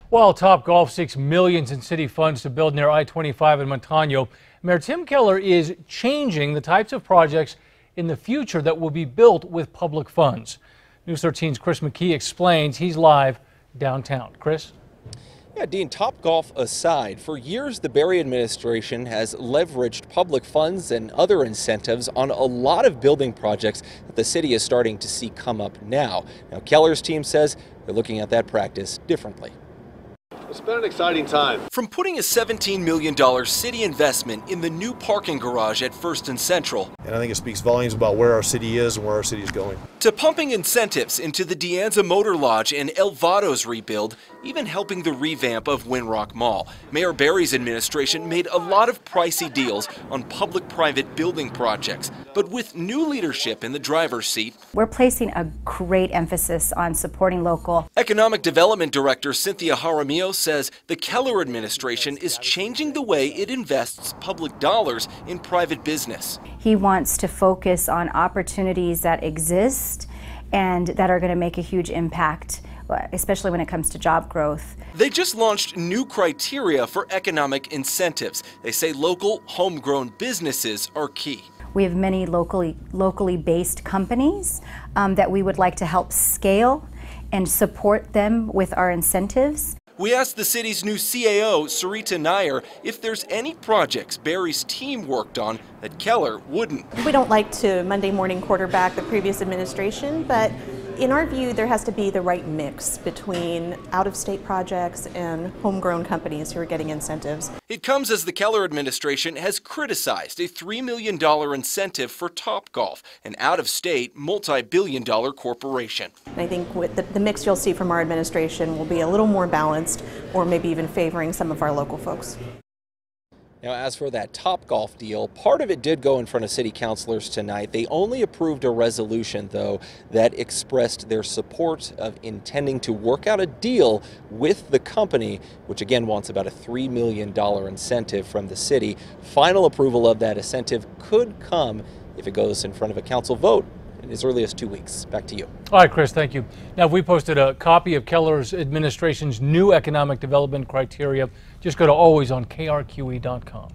While TopGolf seeks millions in city funds to build near I-25 in Montano, Mayor Tim Keller is changing the types of projects in the future that will be built with public funds. News 13's Chris McKee explains. He's live downtown. Chris? Yeah, Dean, TopGolf aside, for years the Barry administration has leveraged public funds and other incentives on a lot of building projects that the city is starting to see come up now. Now, Keller's team says they're looking at that practice differently. It's been an exciting time. From putting a $17 million city investment in the new parking garage at First and Central, And I think it speaks volumes about where our city is and where our city is going. to pumping incentives into the De Anza Motor Lodge and El Vado's rebuild, even helping the revamp of Winrock Mall, Mayor Barry's administration made a lot of pricey deals on public-private building projects. But with new leadership in the driver's seat, We're placing a great emphasis on supporting local. Economic Development Director Cynthia Jaramillo says the Keller administration is changing the way it invests public dollars in private business. He wants to focus on opportunities that exist and that are going to make a huge impact, especially when it comes to job growth. They just launched new criteria for economic incentives. They say local, homegrown businesses are key. We have many locally based companies that we would like to help scale and support them with our incentives. We asked the city's new CAO, Sarita Nair, if there's any projects Barry's team worked on that Keller wouldn't. We don't like to Monday morning quarterback the previous administration, but in our view, there has to be the right mix between out-of-state projects and homegrown companies who are getting incentives. It comes as the Keller administration has criticized a $3 million incentive for TopGolf, an out-of-state, multi-billion-dollar corporation. And I think with the mix you'll see from our administration will be a little more balanced, or maybe even favoring some of our local folks. Now, as for that TopGolf deal, part of it did go in front of city councilors tonight. They only approved a resolution, though, that expressed their support of intending to work out a deal with the company, which again wants about a $3 million incentive from the city. Final approval of that incentive could come if it goes in front of a council vote in as early as 2 weeks. Back to you. All right, Chris, thank you. Now, we posted a copy of Keller's administration's new economic development criteria. Just go to always on KRQE.com.